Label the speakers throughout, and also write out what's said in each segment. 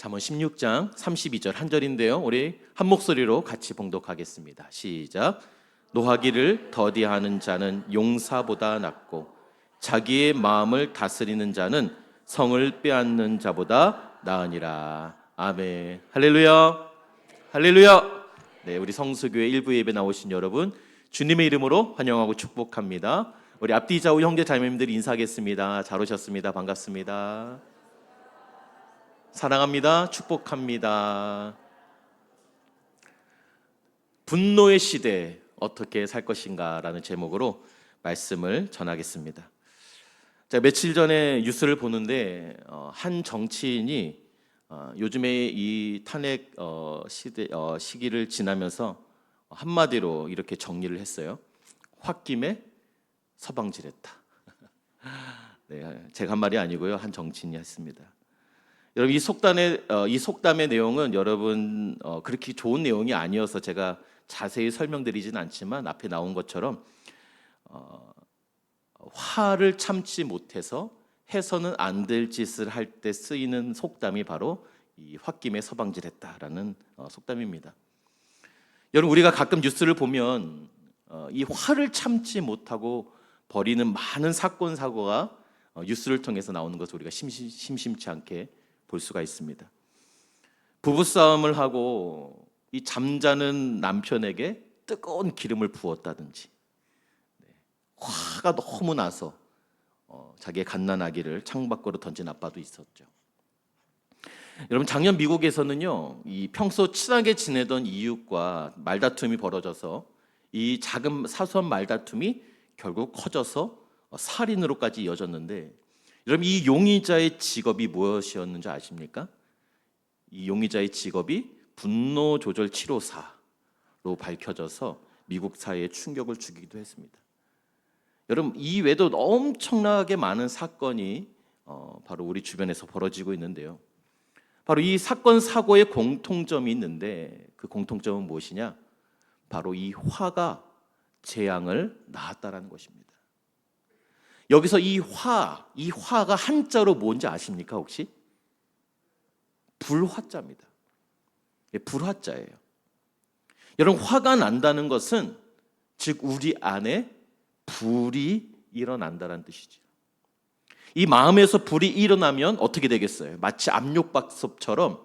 Speaker 1: 잠언 16장 32절 한 절인데요. 우리 한 목소리로 같이 봉독하겠습니다. 시작. 노하기를 더디하는 자는 용사보다 낫고 자기의 마음을 다스리는 자는 성을 빼앗는 자보다 나으니라. 아멘. 할렐루야. 할렐루야. 네, 우리 성수교회 일부 예배 나오신 여러분 주님의 이름으로 환영하고 축복합니다. 우리 앞뒤 좌우 형제 자매님들 인사하겠습니다. 잘 오셨습니다. 반갑습니다. 사랑합니다. 축복합니다. 분노의 시대 어떻게 살 것인가 라는 제목으로 말씀을 전하겠습니다. 제가 며칠 전에 뉴스를 보는데 한 정치인이 요즘에 이 탄핵 시기를 지나면서 한마디로 이렇게 정리를 했어요. 홧김에 서방질했다. 네, 제가 한 말이 아니고요. 한 정치인이 했습니다. 여러분 이 속담의 내용은 여러분 그렇게 좋은 내용이 아니어서 제가 자세히 설명드리진 않지만 앞에 나온 것처럼 화를 참지 못해서 해서는 안 될 짓을 할 때 쓰이는 속담이 바로 이 홧김에 서방질했다라는 속담입니다. 여러분 우리가 가끔 뉴스를 보면 이 화를 참지 못하고 벌이는 많은 사건 사고가 뉴스를 통해서 나오는 것을 우리가 심심치 않게 볼 수가 있습니다. 부부싸움을 하고 이 잠자는 남편에게 뜨거운 기름을 부었다든지 화가 너무 나서 자기의 갓난아기를 창밖으로 던진 아빠도 있었죠. 여러분 작년 미국에서는요, 이 평소 친하게 지내던 이웃과 말다툼이 벌어져서 이 작은 사소한 말다툼이 결국 커져서 살인으로까지 이어졌는데, 여러분 이 용의자의 직업이 무엇이었는지 아십니까? 이 용의자의 직업이 분노 조절 치료사로 밝혀져서 미국 사회에 충격을 주기도 했습니다. 여러분 이 외에도 엄청나게 많은 사건이 바로 우리 주변에서 벌어지고 있는데요. 바로 이 사건 사고의 공통점이 있는데 그 공통점은 무엇이냐? 바로 이 화가 재앙을 낳았다라는 것입니다. 여기서 이 화가 한자로 뭔지 아십니까 혹시? 불화자입니다. 불화자예요. 여러분 화가 난다는 것은 즉 우리 안에 불이 일어난다는 뜻이죠. 이 마음에서 불이 일어나면 어떻게 되겠어요? 마치 압력밥솥처럼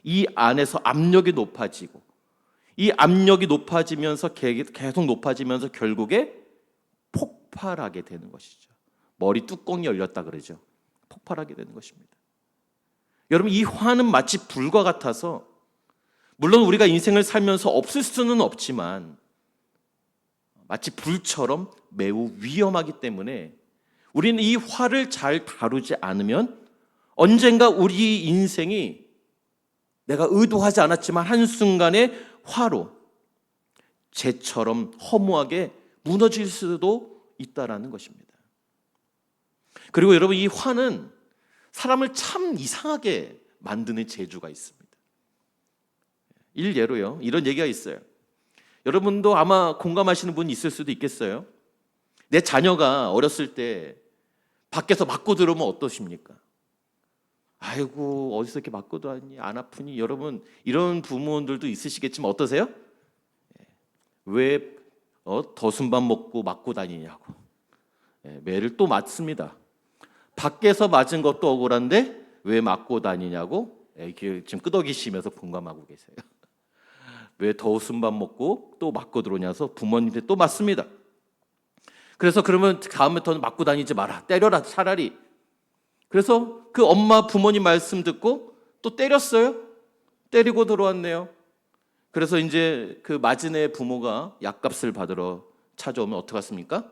Speaker 1: 이 안에서 압력이 높아지고 이 압력이 높아지면서 계속 높아지면서 결국에 폭발하게 되는 것이죠. 머리 뚜껑이 열렸다 그러죠. 폭발하게 되는 것입니다. 여러분 이 화는 마치 불과 같아서 물론 우리가 인생을 살면서 없을 수는 없지만 마치 불처럼 매우 위험하기 때문에 우리는 이 화를 잘 다루지 않으면 언젠가 우리 인생이 내가 의도하지 않았지만 한순간에 화로 재처럼 허무하게 무너질 수도 있다라는 것입니다. 그리고 여러분 이 화는 사람을 참 이상하게 만드는 재주가 있습니다. 일예로요. 이런 얘기가 있어요. 여러분도 아마 공감하시는 분이 있을 수도 있겠어요. 내 자녀가 어렸을 때 밖에서 맞고 들어오면 어떠십니까? 아이고 어디서 이렇게 맞고 다니니 안 아프니? 여러분 이런 부모들도 있으시겠지만 어떠세요? 왜 더순밥 먹고 맞고 다니냐고 매를 또 맞습니다. 밖에서 맞은 것도 억울한데 왜 맞고 다니냐고 지금 끄덕이시면서 공감하고 계세요. 왜 더순밥 먹고 또 맞고 들어오냐서 부모님한테 또 맞습니다. 그래서 그러면 다음부터는 맞고 다니지 마라. 때려라 차라리. 그래서 그 엄마 부모님 말씀 듣고 또 때렸어요. 때리고 들어왔네요. 그래서 이제 그 맞은 애 부모가 약값을 받으러 찾아오면 어떡하십니까?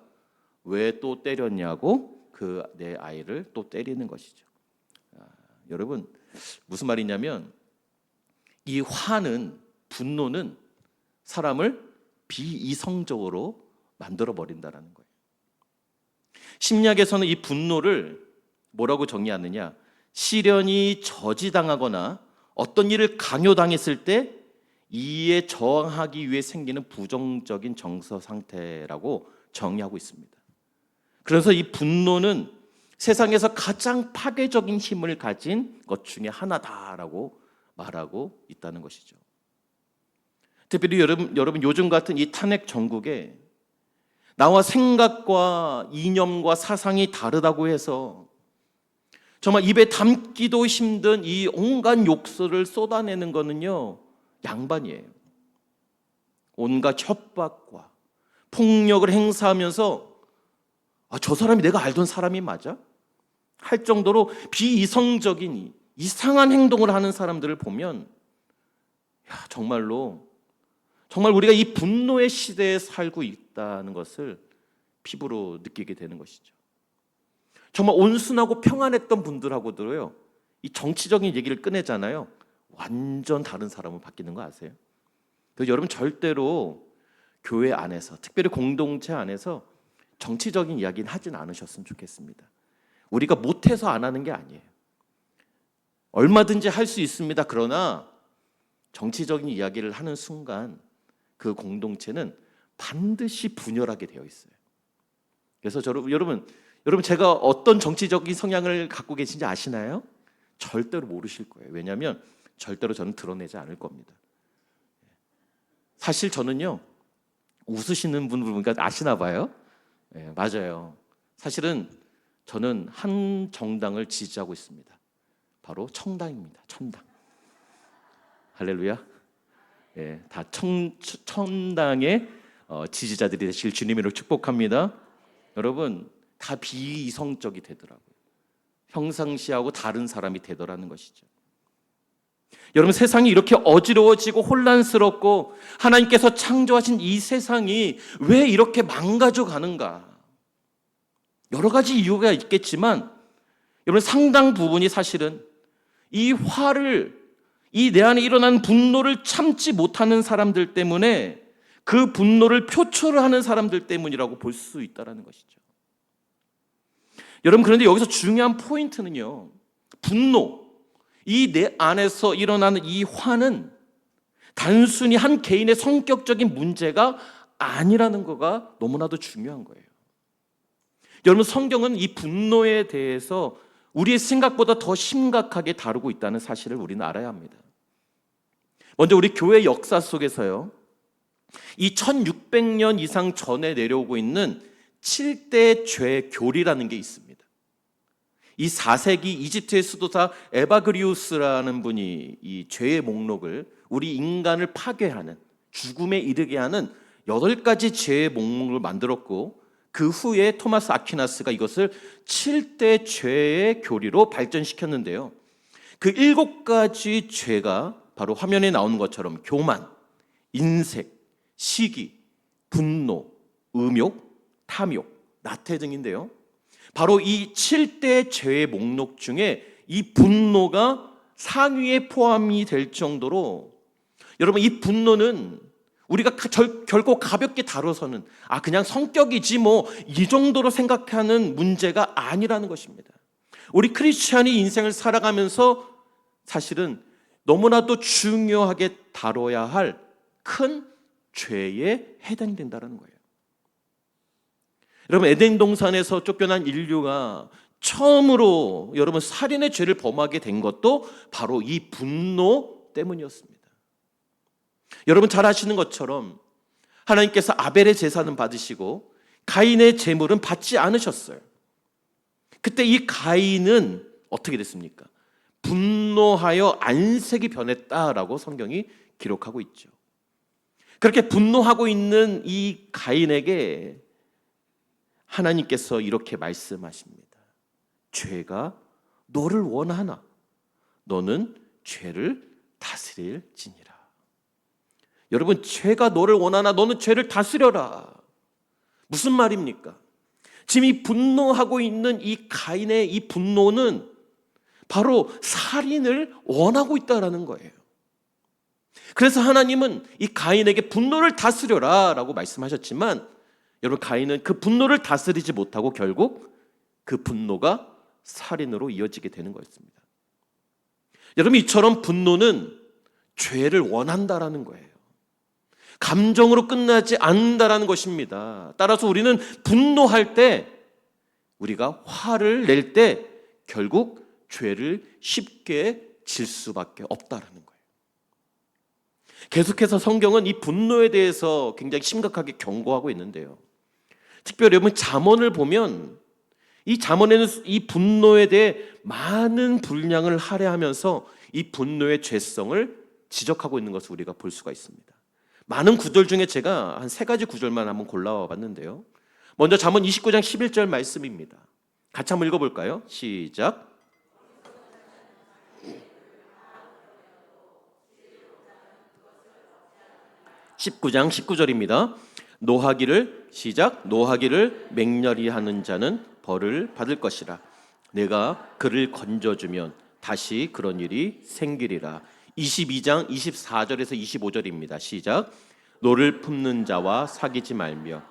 Speaker 1: 왜 또 때렸냐고 그 내 아이를 또 때리는 것이죠. 여러분 무슨 말이냐면 이 화는 분노는 사람을 비이성적으로 만들어 버린다는 거예요. 심리학에서는 이 분노를 뭐라고 정의하느냐? 시련이 저지당하거나 어떤 일을 강요당했을 때 이에 저항하기 위해 생기는 부정적인 정서 상태라고 정의하고 있습니다. 그래서 이 분노는 세상에서 가장 파괴적인 힘을 가진 것 중에 하나다라고 말하고 있다는 것이죠. 특별히 여러분 요즘 같은 이 탄핵 정국에 나와 생각과 이념과 사상이 다르다고 해서 정말 입에 담기도 힘든 이 온갖 욕설을 쏟아내는 거는요, 양반이에요. 온갖 협박과 폭력을 행사하면서 저 사람이 내가 알던 사람이 맞아? 할 정도로 비이성적인 이상한 행동을 하는 사람들을 보면 정말 우리가 이 분노의 시대에 살고 있다는 것을 피부로 느끼게 되는 것이죠. 정말 온순하고 평안했던 분들하고도요, 이 정치적인 얘기를 꺼내잖아요. 완전 다른 사람으로 바뀌는 거 아세요? 그래서 여러분 절대로 교회 안에서, 특별히 공동체 안에서 정치적인 이야기는 하진 않으셨으면 좋겠습니다. 우리가 못해서 안 하는 게 아니에요. 얼마든지 할 수 있습니다. 그러나 정치적인 이야기를 하는 순간 그 공동체는 반드시 분열하게 되어 있어요. 그래서 여러분 제가 어떤 정치적인 성향을 갖고 계신지 아시나요? 절대로 모르실 거예요. 왜냐하면 절대로 저는 드러내지 않을 겁니다. 사실 저는요, 웃으시는 분들 보니까 아시나 봐요. 네, 맞아요. 사실은 저는 한 정당을 지지하고 있습니다. 바로 청당입니다. 청당. 할렐루야. 예, 다 청당의 지지자들이 되실 주님으로 축복합니다. 여러분, 다 비이성적이 되더라고요. 평상시하고 다른 사람이 되더라는 것이죠. 여러분, 세상이 이렇게 어지러워지고 혼란스럽고 하나님께서 창조하신 이 세상이 왜 이렇게 망가져 가는가? 여러 가지 이유가 있겠지만 여러분, 상당 부분이 사실은 이 화를, 이 내 안에 일어난 분노를 참지 못하는 사람들 때문에, 그 분노를 표출하는 사람들 때문이라고 볼 수 있다는 것이죠. 여러분, 그런데 여기서 중요한 포인트는요, 분노, 이 내 안에서 일어나는 이 화는 단순히 한 개인의 성격적인 문제가 아니라는 거가 너무나도 중요한 거예요. 여러분, 성경은 이 분노에 대해서 우리의 생각보다 더 심각하게 다루고 있다는 사실을 우리는 알아야 합니다. 먼저 우리 교회 역사 속에서요, 이 1600년 이상 전에 내려오고 있는 7대 죄 교리라는 게 있습니다. 이 4세기 이집트의 수도사 에바그리우스라는 분이 이 죄의 목록을, 우리 인간을 파괴하는, 죽음에 이르게 하는 8가지 죄의 목록을 만들었고, 그 후에 토마스 아퀴나스가 이것을 7대 죄의 교리로 발전시켰는데요. 그 7가지 죄가 바로 화면에 나오는 것처럼 교만, 인색, 시기, 분노, 음욕, 탐욕, 나태 등인데요. 바로 이 7대 죄의 목록 중에 이 분노가 상위에 포함이 될 정도로, 여러분, 이 분노는 우리가 결코 가볍게 다뤄서는 그냥 성격이지 뭐 이 정도로 생각하는 문제가 아니라는 것입니다. 우리 크리스찬이 인생을 살아가면서 사실은 너무나도 중요하게 다뤄야 할 큰 죄에 해당이 된다는 거예요. 여러분, 에덴 동산에서 쫓겨난 인류가 처음으로 여러분 살인의 죄를 범하게 된 것도 바로 이 분노 때문이었습니다. 여러분 잘 아시는 것처럼 하나님께서 아벨의 제사는 받으시고 가인의 제물은 받지 않으셨어요. 그때 이 가인은 어떻게 됐습니까? 분노하여 안색이 변했다라고 성경이 기록하고 있죠. 그렇게 분노하고 있는 이 가인에게 하나님께서 이렇게 말씀하십니다. 죄가 너를 원하나 너는 죄를 다스릴지니라. 여러분, 죄가 너를 원하나 너는 죄를 다스려라. 무슨 말입니까? 지금 이 분노하고 있는 이 가인의 이 분노는 바로 살인을 원하고 있다는 거예요. 그래서 하나님은 이 가인에게 분노를 다스려라 라고 말씀하셨지만, 여러분, 가인은 그 분노를 다스리지 못하고 결국 그 분노가 살인으로 이어지게 되는 거였습니다. 여러분, 이처럼 분노는 죄를 원한다라는 거예요. 감정으로 끝나지 않는다라는 것입니다. 따라서 우리는 분노할 때, 우리가 화를 낼 때 결국 죄를 쉽게 질 수밖에 없다라는 거예요. 계속해서 성경은 이 분노에 대해서 굉장히 심각하게 경고하고 있는데요. 특별히 여러분 잠언을 보면 이 잠언에는 이 분노에 대해 많은 분량을 할애하면서 이 분노의 죄성을 지적하고 있는 것을 우리가 볼 수가 있습니다. 많은 구절 중에 제가 한 3가지 구절만 한번 골라와 봤는데요. 먼저 잠언 29장 11절 말씀입니다. 같이 한번 읽어볼까요? 시작. 19장 19절입니다. 노하기를 시작. 노하기를 맹렬히 하는 자는 벌을 받을 것이라. 내가 그를 건져주면 다시 그런 일이 생기리라. 22장 24절에서 25절입니다. 시작. 노를 품는 자와 사귀지 말며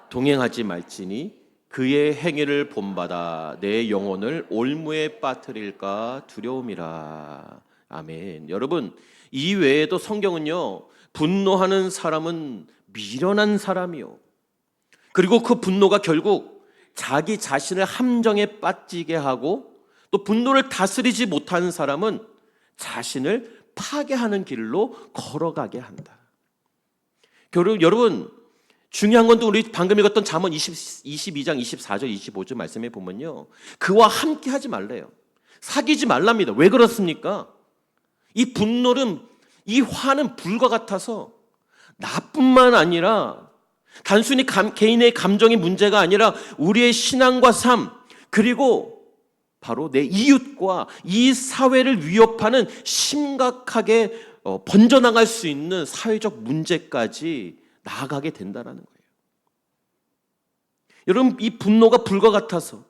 Speaker 1: 동행하지 말지니 그의 행위를 본받아 내 영혼을 올무에 빠뜨릴까 두려움이라. 아멘. 여러분, 이 외에도 성경은요, 분노하는 사람은 미련한 사람이요, 그리고 그 분노가 결국 자기 자신을 함정에 빠지게 하고, 또 분노를 다스리지 못하는 사람은 자신을 파괴하는 길로 걸어가게 한다. 여러분, 중요한 건 또 우리 방금 읽었던 잠언 22장 24절 25절 말씀에 보면요, 그와 함께 하지 말래요. 사귀지 말랍니다. 왜 그렇습니까? 이 분노는, 이 화는 불과 같아서 나뿐만 아니라 단순히 개인의 감정의 문제가 아니라 우리의 신앙과 삶, 그리고 바로 내 이웃과 이 사회를 위협하는 심각하게 번져나갈 수 있는 사회적 문제까지 나아가게 된다는 거예요. 여러분, 이 분노가 불과 같아서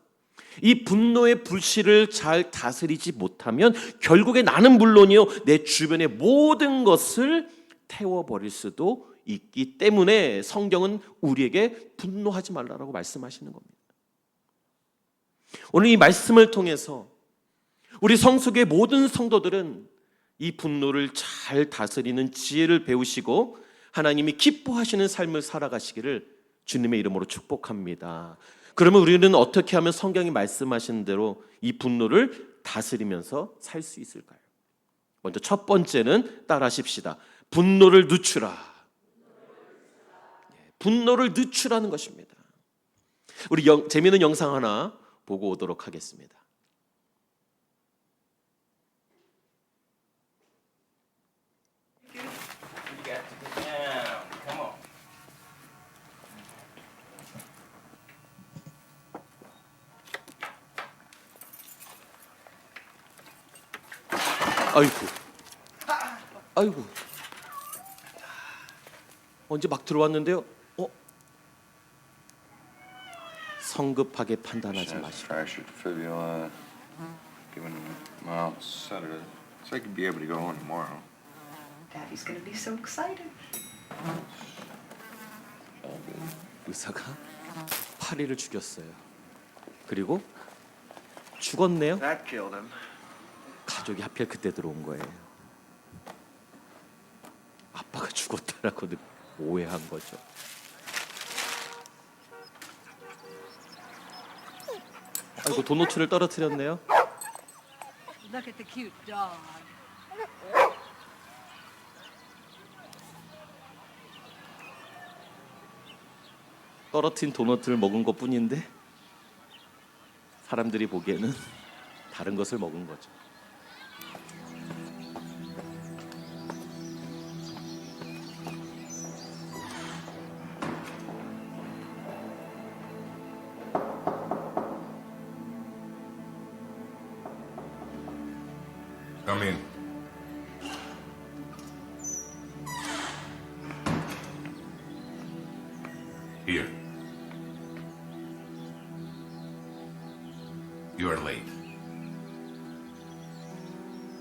Speaker 1: 이 분노의 불씨를 잘 다스리지 못하면 결국에 나는 물론이요, 내 주변의 모든 것을 태워버릴 수도 있기 때문에 성경은 우리에게 분노하지 말라고 말씀하시는 겁니다. 오늘 이 말씀을 통해서 우리 성숙의 모든 성도들은 이 분노를 잘 다스리는 지혜를 배우시고 하나님이 기뻐하시는 삶을 살아가시기를 주님의 이름으로 축복합니다. 그러면 우리는 어떻게 하면 성경이 말씀하신 대로 이 분노를 다스리면서 살 수 있을까요? 먼저 첫 번째는 따라하십시다. 분노를 늦추라. 분노를 늦추라는 것입니다. 우리 재미있는 영상 하나 보고 오도록 하겠습니다. 아이고, 언제 막 들어왔는데요? 성급하게 판단하지 마시고.
Speaker 2: Daddy's gonna be so excited.
Speaker 1: 의사가 파리를 죽였어요. 그리고 죽었네요.
Speaker 3: That killed him.
Speaker 1: 가족이 하필 그때 들어온 거예요. 아빠가 죽었다라고 오해한 거죠. 아이고, 도너츠를 떨어뜨렸네요.
Speaker 4: Look at the cute dog.
Speaker 1: 떨어뜨린 도너츠를 먹은 것뿐인데 사람들이 보기에는 다른 것을 먹은 거죠.
Speaker 5: Come in. Here. You are late.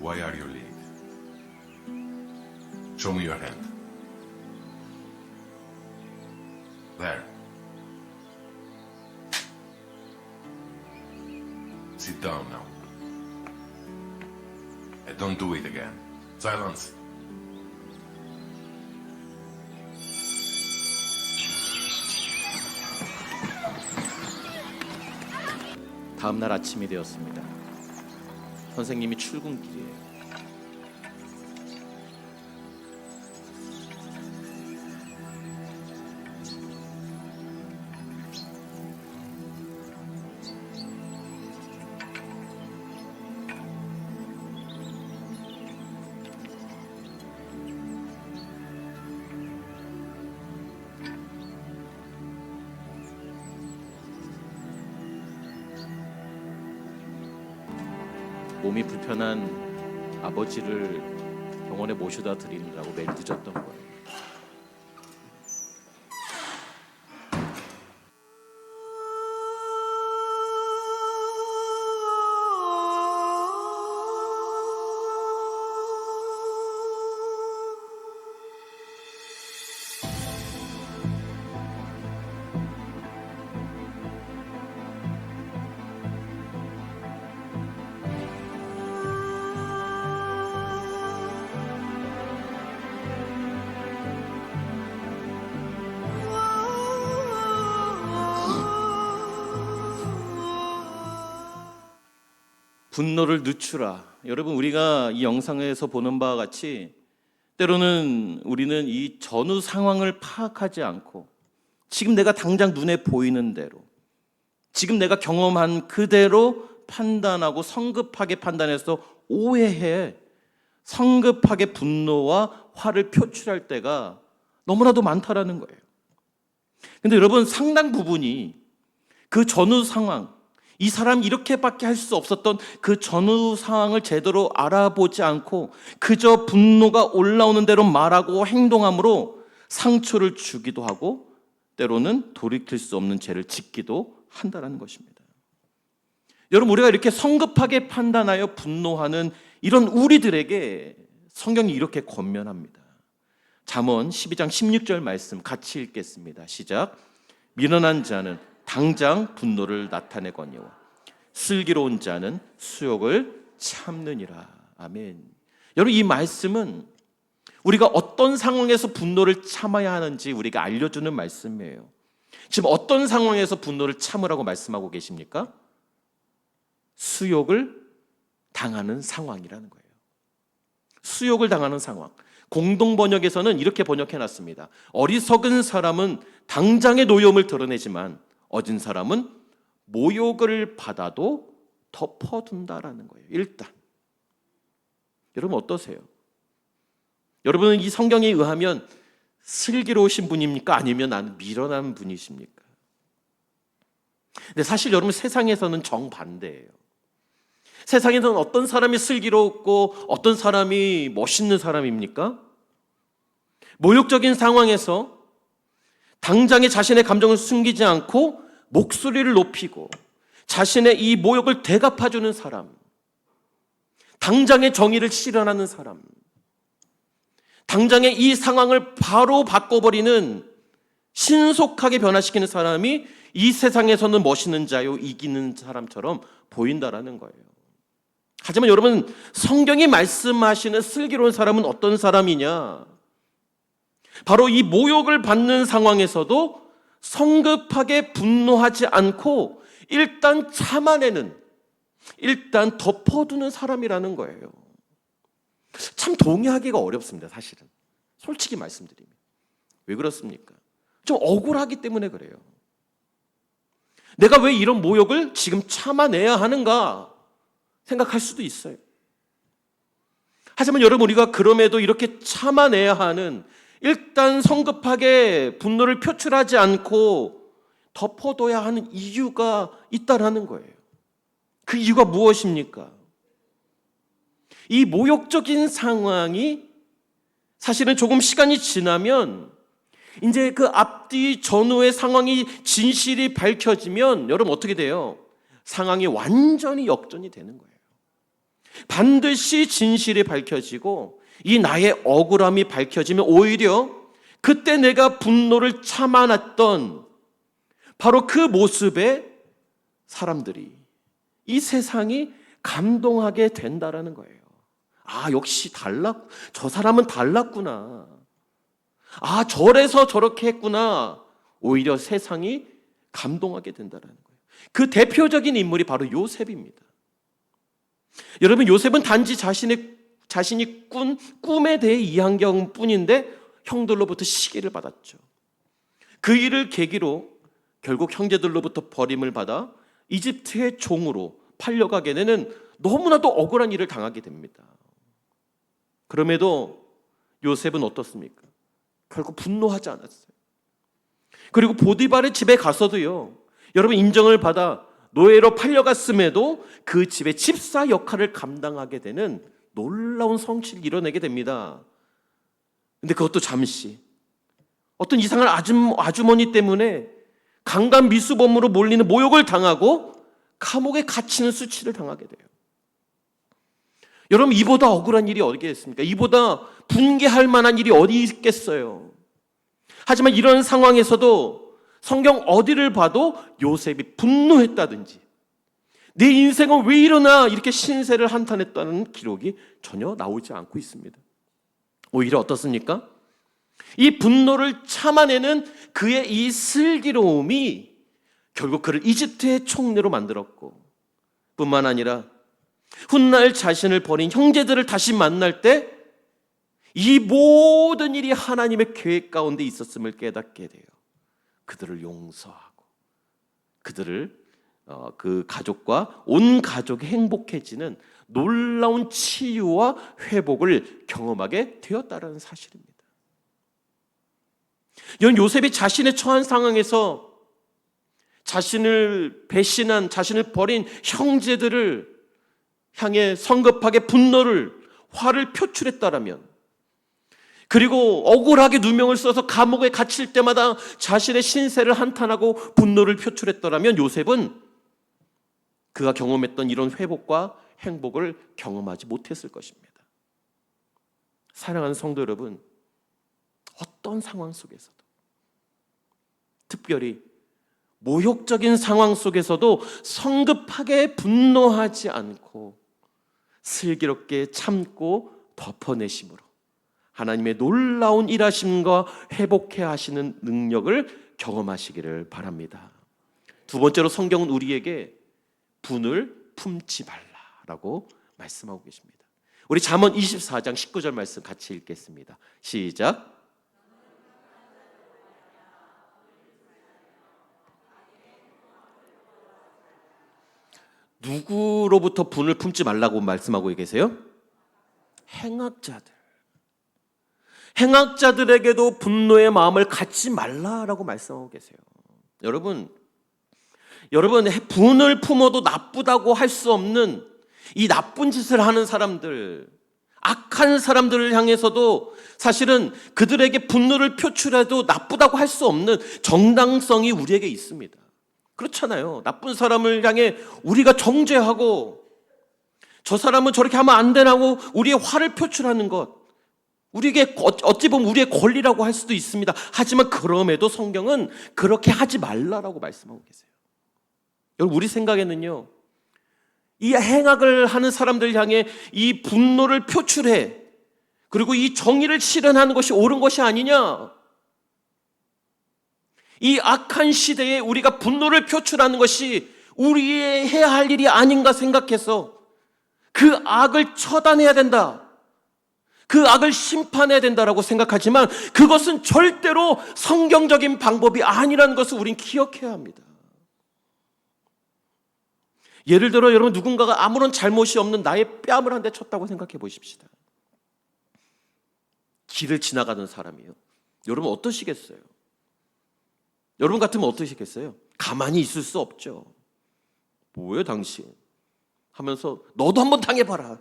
Speaker 5: Why are you late? Show me your hand. There. Sit down now. And don't do it again. Silence.
Speaker 1: 다음 날 아침이 되었습니다. 선생님이 출근길이에요. 몸이 불편한 아버지를 병원에 모셔다 드리느라고 매일 늦었던 거예요. 분노를 늦추라. 여러분, 우리가 이 영상에서 보는 바와 같이 때로는 우리는 이 전후 상황을 파악하지 않고 지금 내가 당장 눈에 보이는 대로, 지금 내가 경험한 그대로 판단하고 성급하게 판단해서 오해해 성급하게 분노와 화를 표출할 때가 너무나도 많다라는 거예요. 근데 여러분, 상당 부분이 그 전후 상황, 이 사람 이렇게밖에 할 수 없었던 그 전후 상황을 제대로 알아보지 않고 그저 분노가 올라오는 대로 말하고 행동함으로 상처를 주기도 하고 때로는 돌이킬 수 없는 죄를 짓기도 한다는 것입니다. 여러분, 우리가 이렇게 성급하게 판단하여 분노하는 이런 우리들에게 성경이 이렇게 권면합니다. 잠언 12장 16절 말씀 같이 읽겠습니다. 시작. 미련한 자는 당장 분노를 나타내거니와 슬기로운 자는 수욕을 참느니라. 아멘. 여러분, 이 말씀은 우리가 어떤 상황에서 분노를 참아야 하는지 우리가 알려주는 말씀이에요. 지금 어떤 상황에서 분노를 참으라고 말씀하고 계십니까? 수욕을 당하는 상황이라는 거예요. 수욕을 당하는 상황. 공동 번역에서는 이렇게 번역해놨습니다. 어리석은 사람은 당장의 노여움을 드러내지만 어진 사람은 모욕을 받아도 덮어둔다라는 거예요. 일단 여러분 어떠세요? 여러분은 이 성경에 의하면 슬기로우신 분입니까? 아니면 나는 미련한 분이십니까? 근데 사실 여러분, 세상에서는 정반대예요. 세상에서는 어떤 사람이 슬기롭고 어떤 사람이 멋있는 사람입니까? 모욕적인 상황에서 당장에 자신의 감정을 숨기지 않고 목소리를 높이고 자신의 이 모욕을 대갚아주는 사람, 당장의 정의를 실현하는 사람, 당장의 이 상황을 바로 바꿔버리는, 신속하게 변화시키는 사람이 이 세상에서는 멋있는 자요, 이기는 사람처럼 보인다라는 거예요. 하지만 여러분, 성경이 말씀하시는 슬기로운 사람은 어떤 사람이냐? 바로 이 모욕을 받는 상황에서도 성급하게 분노하지 않고 일단 참아내는, 일단 덮어두는 사람이라는 거예요. 참 동의하기가 어렵습니다, 사실은. 솔직히 말씀드리면. 왜 그렇습니까? 좀 억울하기 때문에 그래요. 내가 왜 이런 모욕을 지금 참아내야 하는가 생각할 수도 있어요. 하지만 여러분, 우리가 그럼에도 이렇게 참아내야 하는, 일단 성급하게 분노를 표출하지 않고 덮어둬야 하는 이유가 있다라는 거예요. 그 이유가 무엇입니까? 이 모욕적인 상황이 사실은 조금 시간이 지나면 이제 그 앞뒤 전후의 상황이 진실이 밝혀지면 여러분 어떻게 돼요? 상황이 완전히 역전이 되는 거예요. 반드시 진실이 밝혀지고 이 나의 억울함이 밝혀지면 오히려 그때 내가 분노를 참아놨던 바로 그 모습에 사람들이, 이 세상이 감동하게 된다라는 거예요. 아, 역시 저 사람은 달랐구나. 아, 저래서 저렇게 했구나. 오히려 세상이 감동하게 된다라는 거예요. 그 대표적인 인물이 바로 요셉입니다. 여러분, 요셉은 단지 자신이 꾼 꿈에 대해 이해한 경우뿐인데 형들로부터 시기를 받았죠. 그 일을 계기로 결국 형제들로부터 버림을 받아 이집트의 종으로 팔려가게 되는 너무나도 억울한 일을 당하게 됩니다. 그럼에도 요셉은 어떻습니까? 결국 분노하지 않았어요. 그리고 보디발의 집에 가서도요, 여러분 인정을 받아 노예로 팔려갔음에도 그 집의 집사 역할을 감당하게 되는 놀라운 성취를 이뤄내게 됩니다. 근데 그것도 잠시 어떤 이상한 아주머니 때문에 강간 미수범으로 몰리는 모욕을 당하고 감옥에 갇히는 수치를 당하게 돼요. 여러분, 이보다 억울한 일이 어디 있습니까? 이보다 분개할 만한 일이 어디 있겠어요? 하지만 이런 상황에서도 성경 어디를 봐도 요셉이 분노했다든지 내 인생은 왜 이러나 이렇게 신세를 한탄했다는 기록이 전혀 나오지 않고 있습니다. 오히려 어떻습니까? 이 분노를 참아내는 그의 이 슬기로움이 결국 그를 이집트의 총리로 만들었고, 뿐만 아니라 훗날 자신을 버린 형제들을 다시 만날 때 이 모든 일이 하나님의 계획 가운데 있었음을 깨닫게 돼요. 그들을 용서하고 그들을 그 가족과 온 가족이 행복해지는 놀라운 치유와 회복을 경험하게 되었다는 사실입니다. 이런 요셉이 자신의 처한 상황에서 자신을 배신한, 자신을 버린 형제들을 향해 성급하게 분노를, 화를 표출했다라면, 그리고 억울하게 누명을 써서 감옥에 갇힐 때마다 자신의 신세를 한탄하고 분노를 표출했더라면 요셉은 그가 경험했던 이런 회복과 행복을 경험하지 못했을 것입니다. 사랑하는 성도 여러분, 어떤 상황 속에서도, 특별히 모욕적인 상황 속에서도 성급하게 분노하지 않고 슬기롭게 참고 덮어내심으로 하나님의 놀라운 일하심과 회복해 하시는 능력을 경험하시기를 바랍니다. 두 번째로 성경은 우리에게 분을 품지 말라라고 말씀하고 계십니다. 우리 잠언 24장 19절 말씀 같이 읽겠습니다. 시작. 누구로부터 분을 품지 말라고 말씀하고 계세요? 행악자들. 행악자들에게도 분노의 마음을 갖지 말라라고 말씀하고 계세요. 여러분, 분을 품어도 나쁘다고 할 수 없는 이 나쁜 짓을 하는 사람들, 악한 사람들을 향해서도 사실은 그들에게 분노를 표출해도 나쁘다고 할 수 없는 정당성이 우리에게 있습니다. 그렇잖아요. 나쁜 사람을 향해 우리가 정죄하고 저 사람은 저렇게 하면 안 되라고 우리의 화를 표출하는 것, 우리에게 어찌 보면 우리의 권리라고 할 수도 있습니다. 하지만 그럼에도 성경은 그렇게 하지 말라라고 말씀하고 계세요. 여러분, 우리 생각에는요, 이 행악을 하는 사람들 향해 이 분노를 표출해 그리고 이 정의를 실현하는 것이 옳은 것이 아니냐, 이 악한 시대에 우리가 분노를 표출하는 것이 우리의 해야 할 일이 아닌가 생각해서 그 악을 처단해야 된다, 그 악을 심판해야 된다라고 생각하지만 그것은 절대로 성경적인 방법이 아니라는 것을 우린 기억해야 합니다. 예를 들어 여러분, 누군가가 아무런 잘못이 없는 나의 뺨을 한 대 쳤다고 생각해 보십시다. 길을 지나가는 사람이에요. 여러분 어떠시겠어요? 여러분 같으면 어떠시겠어요? 가만히 있을 수 없죠. 뭐예요 당신? 하면서 너도 한번 당해봐라.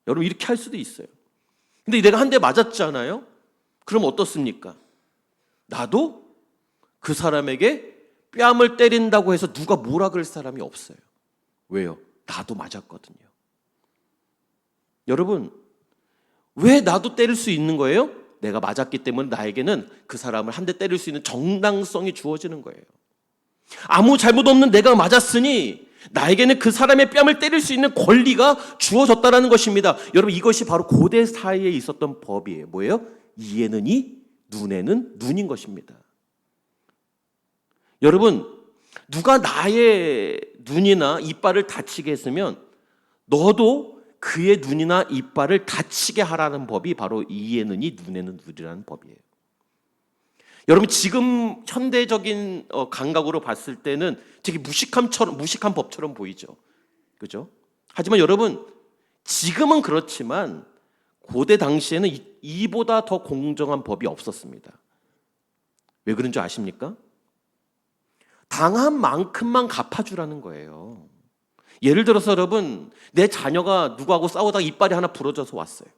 Speaker 1: 여러분 이렇게 할 수도 있어요. 근데 내가 한 대 맞았잖아요? 그럼 어떻습니까? 나도 그 사람에게 뺨을 때린다고 해서 누가 뭐라 그럴 사람이 없어요. 왜요? 나도 맞았거든요. 여러분, 왜 나도 때릴 수 있는 거예요? 내가 맞았기 때문에 나에게는 그 사람을 한 대 때릴 수 있는 정당성이 주어지는 거예요. 아무 잘못 없는 내가 맞았으니 나에게는 그 사람의 뺨을 때릴 수 있는 권리가 주어졌다는 것입니다. 여러분, 이것이 바로 고대 사회에 있었던 법이에요. 뭐예요? 이에는 이, 눈에는 눈인 것입니다. 여러분, 누가 나의 눈이나 이빨을 다치게 했으면 너도 그의 눈이나 이빨을 다치게 하라는 법이 바로 이에는 이, 눈에는 눈이라는 법이에요. 여러분, 지금 현대적인 감각으로 봤을 때는 되게 무식한 법처럼 보이죠. 그죠? 하지만 여러분, 지금은 그렇지만 고대 당시에는 이보다 더 공정한 법이 없었습니다. 왜 그런 줄 아십니까? 당한 만큼만 갚아주라는 거예요. 예를 들어서 여러분, 내 자녀가 누구하고 싸우다가 이빨이 하나 부러져서 왔어요.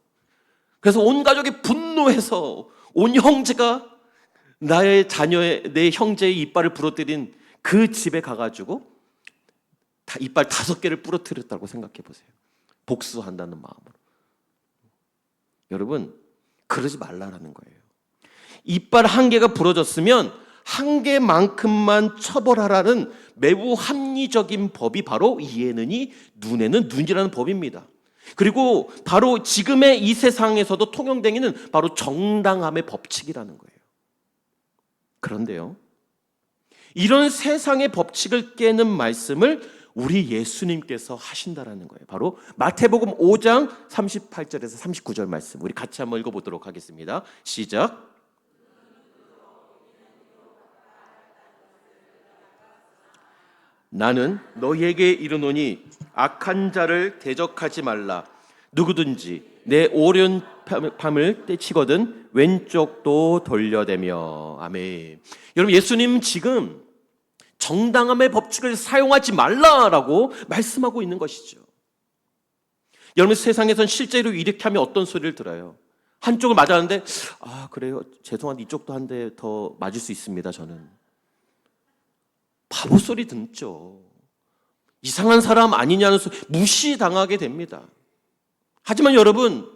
Speaker 1: 그래서 온 가족이 분노해서 온 형제가 내 형제의 이빨을 부러뜨린 그 집에 가가지고 이빨 5개를 부러뜨렸다고 생각해 보세요. 복수한다는 마음으로. 여러분, 그러지 말라라는 거예요. 이빨 1개가 부러졌으면 1개만큼만 처벌하라는 매우 합리적인 법이 바로 이에는이 눈에는 눈이라는 법입니다. 그리고 바로 지금의 이 세상에서도 통용되기는 바로 정당함의 법칙이라는 거예요. 그런데요, 이런 세상의 법칙을 깨는 말씀을 우리 예수님께서 하신다라는 거예요. 바로 마태복음 5장 38절에서 39절 말씀, 우리 같이 한번 읽어보도록 하겠습니다. 시작. 나는 너희에게 이르노니 악한 자를 대적하지 말라. 누구든지 내 오른팔을 떼치거든 왼쪽도 돌려대며. 아멘. 여러분, 예수님 지금 정당함의 법칙을 사용하지 말라라고 말씀하고 있는 것이죠. 여러분, 세상에선 실제로 이렇게 하면 어떤 소리를 들어요? 한쪽을 맞았는데 그래요, 죄송한데 이쪽도 한 대 더 맞을 수 있습니다. 저는 바보 소리 듣죠. 이상한 사람 아니냐는 소리, 무시당하게 됩니다. 하지만 여러분,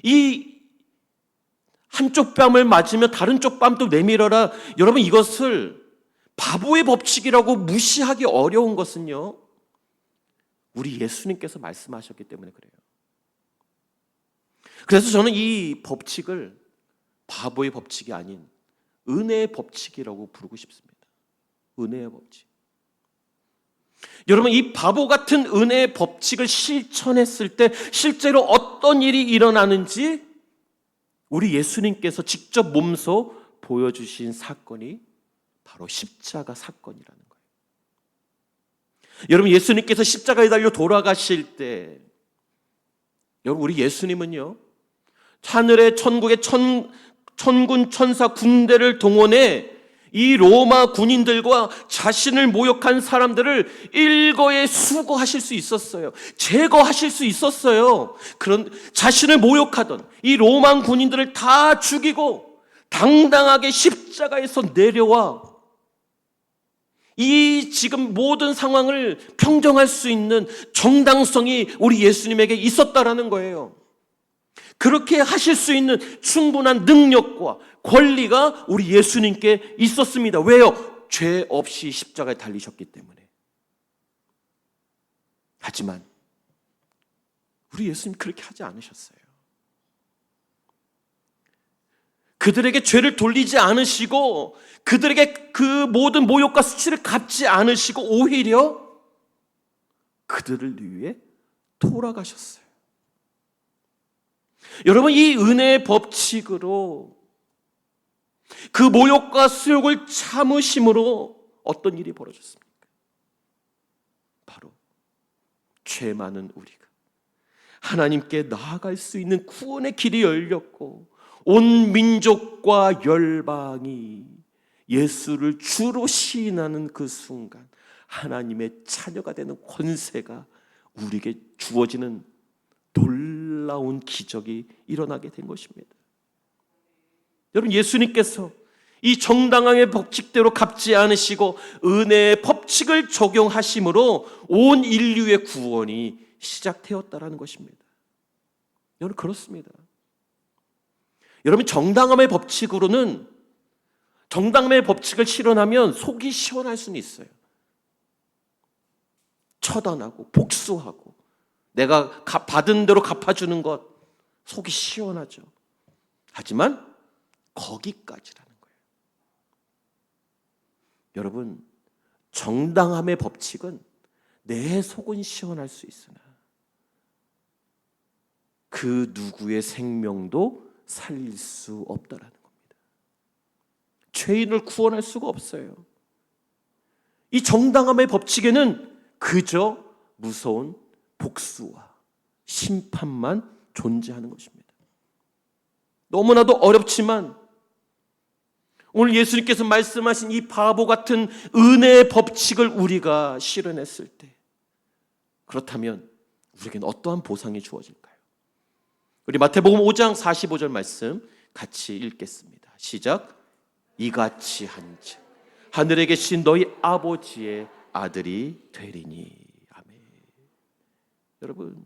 Speaker 1: 이 한쪽 뺨을 맞으면 다른 쪽 뺨도 내밀어라. 여러분, 이것을 바보의 법칙이라고 무시하기 어려운 것은요, 우리 예수님께서 말씀하셨기 때문에 그래요. 그래서 저는 이 법칙을 바보의 법칙이 아닌 은혜의 법칙이라고 부르고 싶습니다. 은혜의 법칙. 여러분, 이 바보 같은 은혜의 법칙을 실천했을 때 실제로 어떤 일이 일어나는지 우리 예수님께서 직접 몸소 보여주신 사건이 바로 십자가 사건이라는 거예요. 여러분, 예수님께서 십자가에 달려 돌아가실 때, 여러분, 우리 예수님은요, 하늘의 천국의 천군 천사 군대를 동원해 이 로마 군인들과 자신을 모욕한 사람들을 일거에 수거하실 수 있었어요. 제거하실 수 있었어요. 그런 자신을 모욕하던 이 로마 군인들을 다 죽이고 당당하게 십자가에서 내려와 이 지금 모든 상황을 평정할 수 있는 정당성이 우리 예수님에게 있었다라는 거예요. 그렇게 하실 수 있는 충분한 능력과 권리가 우리 예수님께 있었습니다. 왜요? 죄 없이 십자가에 달리셨기 때문에. 하지만 우리 예수님 그렇게 하지 않으셨어요. 그들에게 죄를 돌리지 않으시고 그들에게 그 모든 모욕과 수치를 갚지 않으시고 오히려 그들을 위해 돌아가셨어요. 여러분, 이 은혜의 법칙으로 그 모욕과 수욕을 참으심으로 어떤 일이 벌어졌습니까? 바로 죄 많은 우리가 하나님께 나아갈 수 있는 구원의 길이 열렸고 온 민족과 열방이 예수를 주로 시인하는 그 순간 하나님의 자녀가 되는 권세가 우리에게 주어지는 놀라운 기적이 일어나게 된 것입니다. 여러분, 예수님께서 이 정당함의 법칙대로 갚지 않으시고 은혜의 법칙을 적용하심으로 온 인류의 구원이 시작되었다라는 것입니다. 여러분, 그렇습니다. 여러분, 정당함의 법칙으로는 정당함의 법칙을 실현하면 속이 시원할 수는 있어요. 처단하고 복수하고 내가 받은 대로 갚아주는 것, 속이 시원하죠. 하지만 거기까지라는 거예요. 여러분, 정당함의 법칙은 내 속은 시원할 수 있으나 그 누구의 생명도 살릴 수 없다라는 겁니다. 죄인을 구원할 수가 없어요. 이 정당함의 법칙에는 그저 무서운 복수와 심판만 존재하는 것입니다. 너무나도 어렵지만 오늘 예수님께서 말씀하신 이 바보 같은 은혜의 법칙을 우리가 실현했을 때, 그렇다면 우리에게는 어떠한 보상이 주어질까요? 우리 마태복음 5장 45절 말씀 같이 읽겠습니다. 시작. 이같이 한즉 하늘에 계신 너희 아버지의 아들이 되리니. 아멘. 여러분,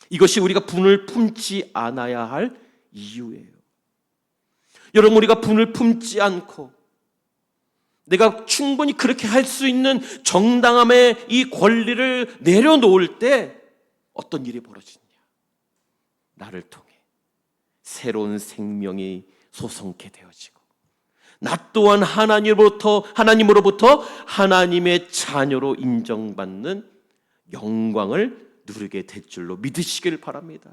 Speaker 1: 이것이 우리가 분을 품지 않아야 할 이유예요. 여러분, 우리가 분을 품지 않고 내가 충분히 그렇게 할 수 있는 정당함의 이 권리를 내려놓을 때 어떤 일이 벌어지느냐? 나를 통해 새로운 생명이 솟성케 되어지고 나 또한 하나님으로부터 하나님의 자녀로 인정받는 영광을 누리게 될 줄로 믿으시길 바랍니다.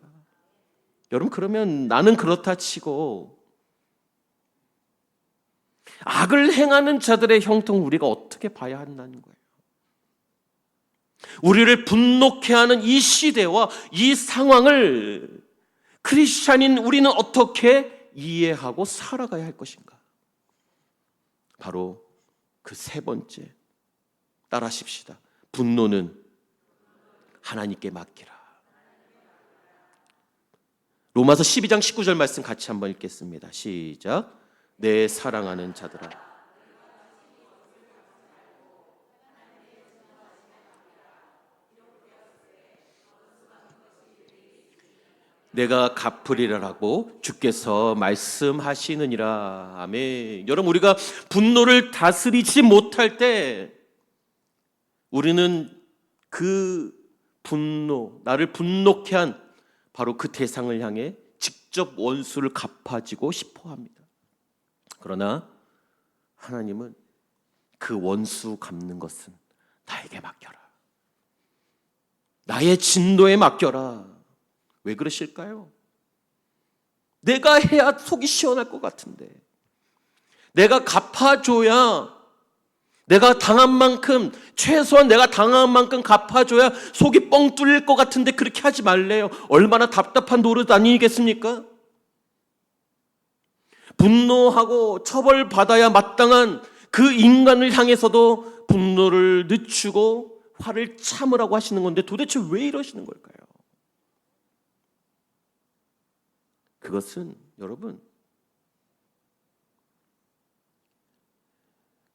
Speaker 1: 여러분, 그러면 나는 그렇다 치고 악을 행하는 자들의 형통을 우리가 어떻게 봐야 한다는 거예요? 우리를 분노케 하는 이 시대와 이 상황을 크리스찬인 우리는 어떻게 이해하고 살아가야 할 것인가? 바로 그 세 번째, 따라하십시다. 분노는 하나님께 맡기라. 로마서 12장 19절 말씀 같이 한번 읽겠습니다. 시작. 내 사랑하는 자들아, 내가 갚으리라라고 주께서 말씀하시느니라. 아멘. 여러분, 우리가 분노를 다스리지 못할 때 우리는 그 분노, 나를 분노케 한 바로 그 대상을 향해 직접 원수를 갚아지고 싶어 합니다. 그러나 하나님은 그 원수 갚는 것은 나에게 맡겨라. 나의 진노에 맡겨라. 왜 그러실까요? 내가 해야 속이 시원할 것 같은데, 내가 갚아줘야, 내가 당한 만큼, 최소한 내가 당한 만큼 갚아줘야 속이 뻥 뚫릴 것 같은데 그렇게 하지 말래요. 얼마나 답답한 노릇 아니겠습니까? 분노하고 처벌받아야 마땅한 그 인간을 향해서도 분노를 늦추고 화를 참으라고 하시는 건데 도대체 왜 이러시는 걸까요? 그것은 여러분,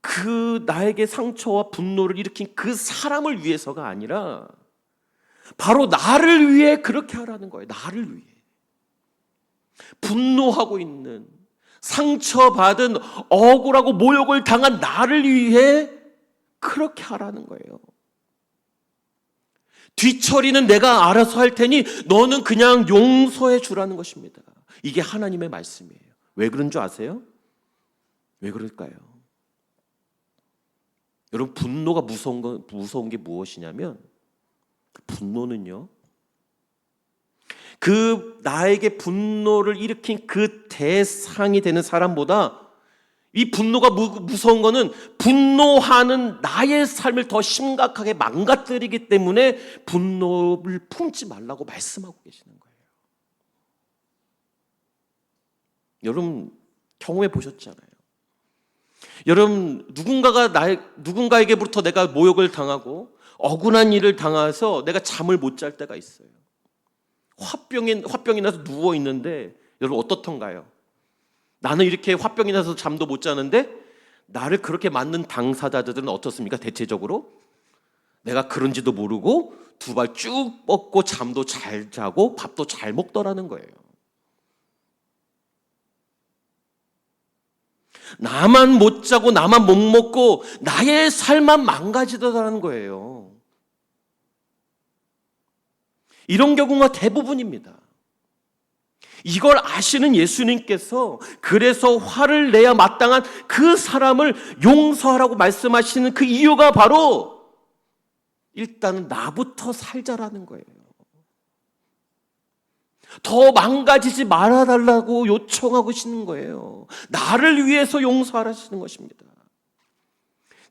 Speaker 1: 그 나에게 상처와 분노를 일으킨 그 사람을 위해서가 아니라 바로 나를 위해 그렇게 하라는 거예요. 나를 위해. 분노하고 있는, 상처받은, 억울하고 모욕을 당한 나를 위해 그렇게 하라는 거예요. 뒤처리는 내가 알아서 할 테니 너는 그냥 용서해 주라는 것입니다. 이게 하나님의 말씀이에요. 왜 그런 줄 아세요? 왜 그럴까요? 여러분, 분노가 무서운 게 무엇이냐면, 분노는요, 그 나에게 분노를 일으킨 그 대상이 되는 사람보다 이 분노가 무서운 거는 분노하는 나의 삶을 더 심각하게 망가뜨리기 때문에 분노를 품지 말라고 말씀하고 계시는 거예요. 여러분, 경험해 보셨잖아요. 여러분, 누군가에게부터 내가 모욕을 당하고 억울한 일을 당해서 내가 잠을 못 잘 때가 있어요. 화병이 나서 누워 있는데 여러분 어떻던가요? 나는 이렇게 화병이 나서 잠도 못 자는데 나를 그렇게 맞는 당사자들은 어떻습니까? 대체적으로 내가 그런지도 모르고 두 발 쭉 뻗고 잠도 잘 자고 밥도 잘 먹더라는 거예요. 나만 못 자고 나만 못 먹고 나의 삶만 망가지더라는 거예요. 이런 경우가 대부분입니다. 이걸 아시는 예수님께서 그래서 화를 내야 마땅한 그 사람을 용서하라고 말씀하시는 그 이유가 바로 일단은 나부터 살자라는 거예요. 더 망가지지 말아달라고 요청하고 계시는 거예요. 나를 위해서 용서하라시는 것입니다.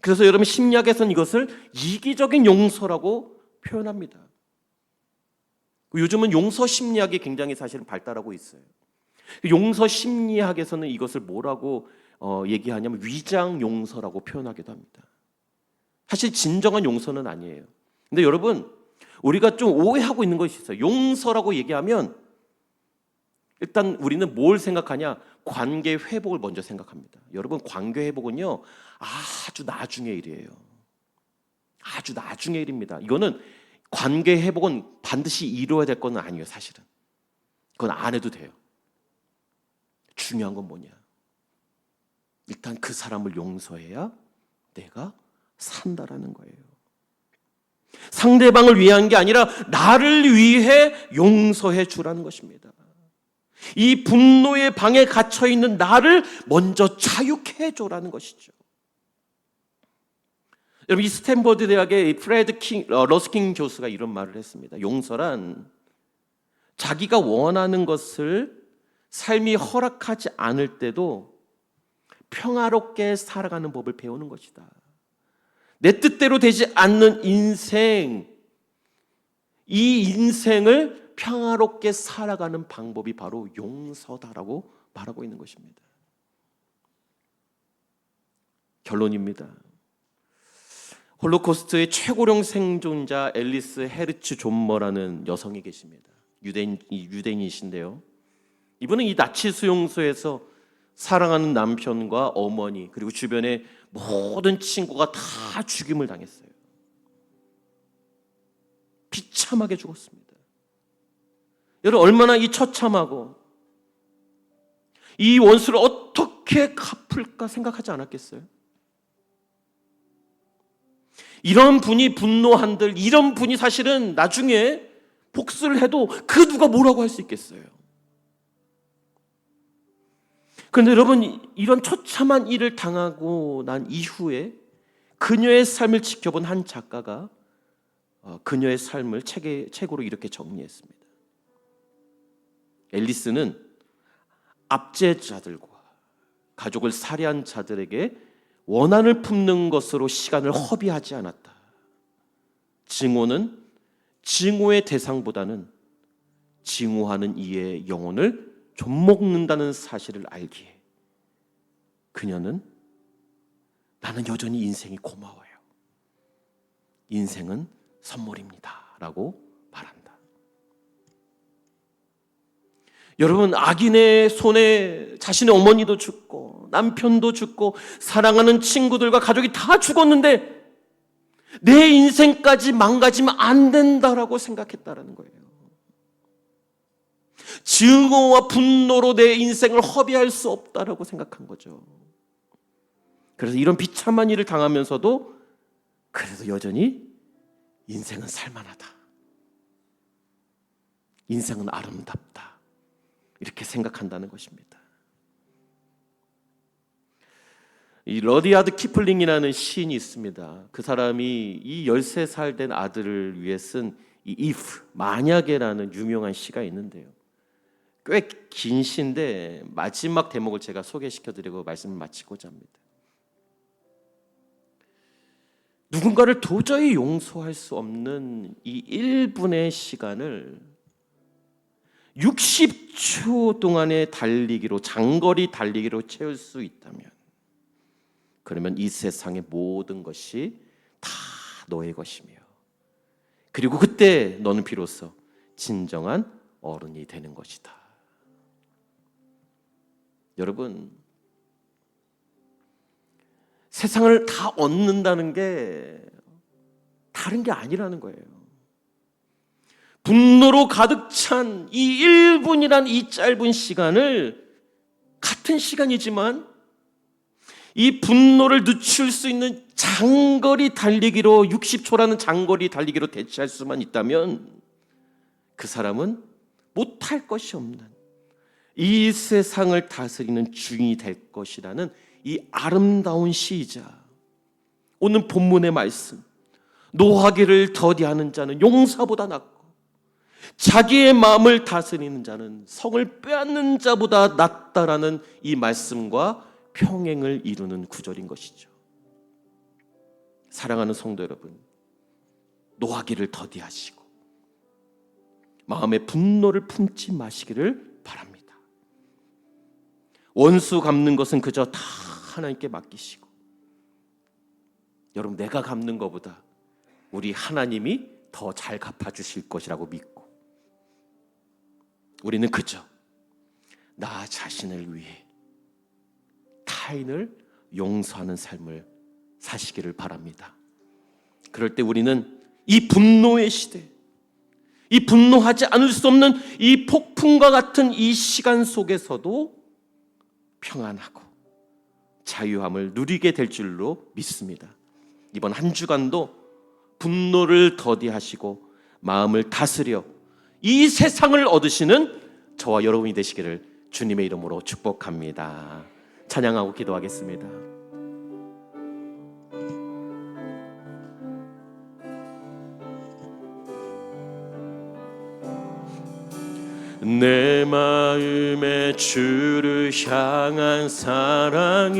Speaker 1: 그래서 여러분, 심리학에서는 이것을 이기적인 용서라고 표현합니다. 요즘은 용서 심리학이 굉장히 사실은 발달하고 있어요. 용서 심리학에서는 이것을 뭐라고 얘기하냐면 위장 용서라고 표현하기도 합니다. 사실 진정한 용서는 아니에요. 근데 여러분, 우리가 좀 오해하고 있는 것이 있어요. 용서라고 얘기하면 일단 우리는 뭘 생각하냐? 관계 회복을 먼저 생각합니다. 여러분, 관계 회복은요, 아주 나중의 일이에요. 아주 나중의 일입니다. 이거는 관계 회복은 반드시 이루어야 될 건 아니에요, 사실은. 그건 안 해도 돼요. 중요한 건 뭐냐? 일단 그 사람을 용서해야 내가 산다라는 거예요. 상대방을 위한 게 아니라 나를 위해 용서해 주라는 것입니다. 이 분노의 방에 갇혀 있는 나를 먼저 자유케 해줘라는 것이죠. 여러분, 이 스탠퍼드 대학의 프레드 러스킹 교수가 이런 말을 했습니다. 용서란 자기가 원하는 것을 삶이 허락하지 않을 때도 평화롭게 살아가는 법을 배우는 것이다. 내 뜻대로 되지 않는 인생, 이 인생을 평화롭게 살아가는 방법이 바로 용서다라고 말하고 있는 것입니다. 결론입니다. 홀로코스트의 최고령 생존자 앨리스 헤르츠 존머라는 여성이 계십니다. 유대인이신데요. 이분은 이 나치 수용소에서 사랑하는 남편과 어머니 그리고 주변의 모든 친구가 다 죽임을 당했어요. 비참하게 죽었습니다. 여러분, 얼마나 이 처참하고 이 원수를 어떻게 갚을까 생각하지 않았겠어요? 이런 분이 분노한들, 이런 분이 사실은 나중에 복수를 해도 그 누가 뭐라고 할 수 있겠어요? 그런데 여러분, 이런 처참한 일을 당하고 난 이후에 그녀의 삶을 지켜본 한 작가가 그녀의 삶을 책으로 이렇게 정리했습니다. 앨리스는 압제자들과 가족을 살해한 자들에게 원한을 품는 것으로 시간을 허비하지 않았다. 증오는 증오의 대상보다는 증오하는 이의 영혼을 좀먹는다는 사실을 알기에 그녀는 나는 여전히 인생이 고마워요. 인생은 선물입니다. 라고 말한다. 여러분, 악인의 손에 자신의 어머니도 죽고 남편도 죽고 사랑하는 친구들과 가족이 다 죽었는데 내 인생까지 망가지면 안 된다라고 생각했다라는 거예요. 증오와 분노로 내 인생을 허비할 수 없다라고 생각한 거죠. 그래서 이런 비참한 일을 당하면서도 그래도 여전히 인생은 살만하다. 인생은 아름답다. 이렇게 생각한다는 것입니다. 이 러디아드 키플링이라는 시인이 있습니다. 그 사람이 이 13살 된 아들을 위해 쓴 이 if, 만약에라는 유명한 시가 있는데요. 꽤 긴 시인데 마지막 대목을 제가 소개시켜드리고 말씀을 마치고자 합니다. 누군가를 도저히 용서할 수 없는 이 1분의 시간을 60초 동안의 달리기로, 장거리 달리기로 채울 수 있다면 그러면 이 세상의 모든 것이 다 너의 것이며 그리고 그때 너는 비로소 진정한 어른이 되는 것이다. 여러분, 세상을 다 얻는다는 게 다른 게 아니라는 거예요. 분노로 가득 찬 이 1분이란 이 짧은 시간을 같은 시간이지만 이 분노를 늦출 수 있는 장거리 달리기로 60초라는 장거리 달리기로 대체할 수만 있다면 그 사람은 못할 것이 없는 이 세상을 다스리는 주인이 될 것이라는 이 아름다운 시이자 오늘 본문의 말씀, 노하기를 더디하는 자는 용사보다 낫고 자기의 마음을 다스리는 자는 성을 빼앗는 자보다 낫다라는 이 말씀과 평행을 이루는 구절인 것이죠. 사랑하는 성도 여러분, 노하기를 더디하시고 마음의 분노를 품지 마시기를 바랍니다. 원수 갚는 것은 그저 다 하나님께 맡기시고, 여러분, 내가 갚는 것보다 우리 하나님이 더 잘 갚아주실 것이라고 믿고, 우리는 그저 나 자신을 위해 타인을 용서하는 삶을 사시기를 바랍니다. 그럴 때 우리는 이 분노의 시대, 이 분노하지 않을 수 없는 이 폭풍과 같은 이 시간 속에서도 평안하고 자유함을 누리게 될 줄로 믿습니다. 이번 한 주간도 분노를 더디하시고 마음을 다스려 이 세상을 얻으시는 저와 여러분이 되시기를 주님의 이름으로 축복합니다. 찬양하고 기도하겠습니다. 내 마음에 주를 향한 사랑이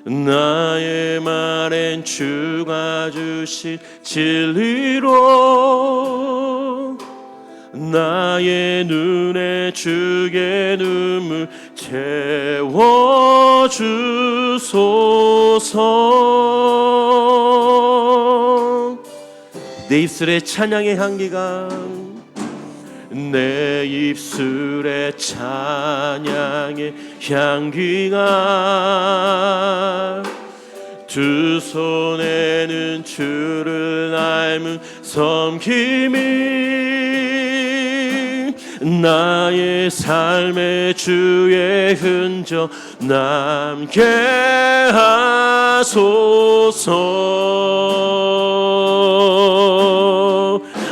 Speaker 1: 나의 말엔 주가 주신 진리로 나의 눈에 주의 눈물 채워주소서. 내 입술에 찬양의 향기가, 내 입술에 찬양의 향기가, 두 손에는 주를 닮은 섬김이 나의 삶에 주의 흔적 남게 하소서.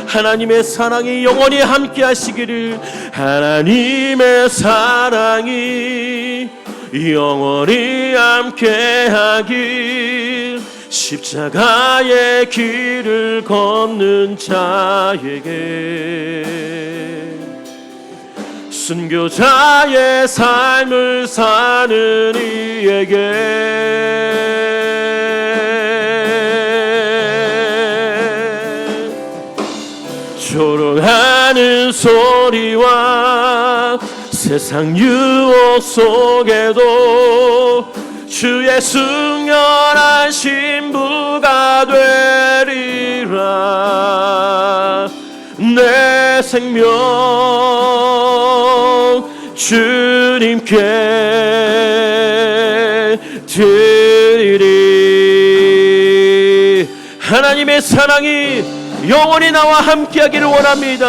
Speaker 1: 하나님의 사랑이 영원히 함께 하시기를, 하나님의 사랑이 영원히 함께 하길, 십자가의 길을 걷는 자에게, 순교자의 삶을 사는 이에게, 조롱하는 소리와 세상 유혹 속에도 주의 승연한 신부가 되리라. 내 생명 주님께 드리리. 하나님의 사랑이 영원히 나와 함께하기를 원합니다.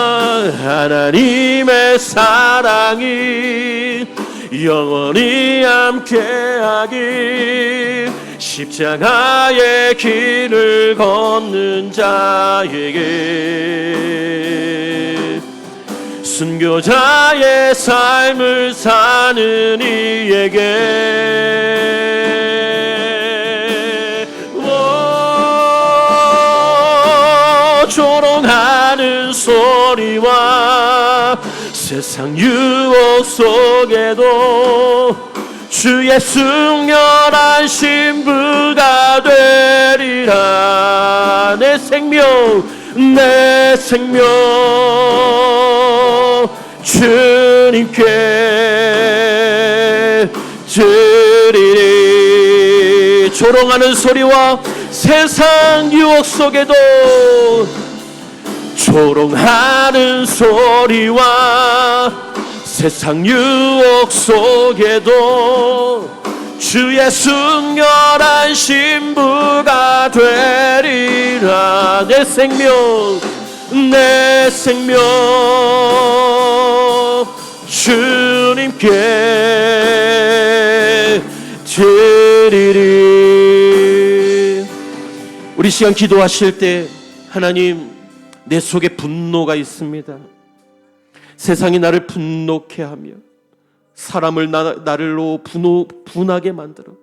Speaker 1: 하나님의 사랑이 영원히 함께하길, 십자가의 길을 걷는 자에게, 순교자의 삶을 사는 이에게, 조롱하는 소리와 세상 유혹 속에도 주의 승연한 신부가 되리라. 내 생명 주님께 드리리. 조롱하는 소리와 세상 유혹 속에도, 조롱하는 소리와 세상 유혹 속에도 주의 승연한 신부가 되리라. 내 생명 주님께 드리리. 우리 시간 기도하실 때, 하나님, 내 속에 분노가 있습니다. 세상이 나를 분노케 하며 사람을 나를로 분하게 만들어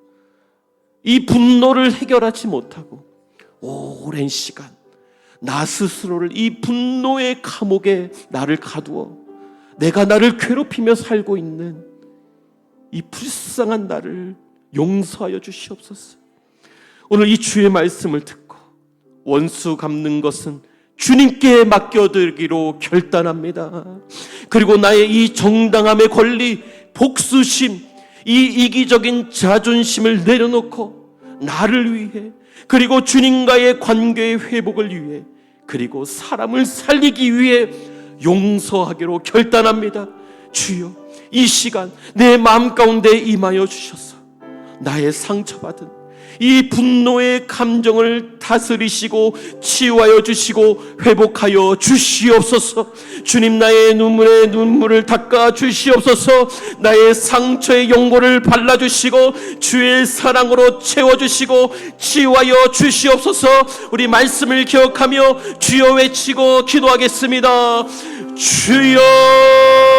Speaker 1: 이 분노를 해결하지 못하고 오랜 시간 나 스스로를 이 분노의 감옥에 나를 가두어 내가 나를 괴롭히며 살고 있는 이 불쌍한 나를 용서하여 주시옵소서. 오늘 이 주의 말씀을 듣고 원수 갚는 것은 주님께 맡겨드리기로 결단합니다. 그리고 나의 이 정당함의 권리, 복수심, 이 이기적인 자존심을 내려놓고 나를 위해, 그리고 주님과의 관계의 회복을 위해, 그리고 사람을 살리기 위해 용서하기로 결단합니다. 주여, 이 시간 내 마음 가운데 임하여 주셔서 나의 상처받은 이 분노의 감정을 다스리시고 치유하여 주시고 회복하여 주시옵소서. 주님, 나의 눈물에 눈물을 닦아 주시옵소서. 나의 상처의 용고를 발라주시고 주의 사랑으로 채워주시고 치유하여 주시옵소서. 우리 말씀을 기억하며 주여 외치고 기도하겠습니다. 주여.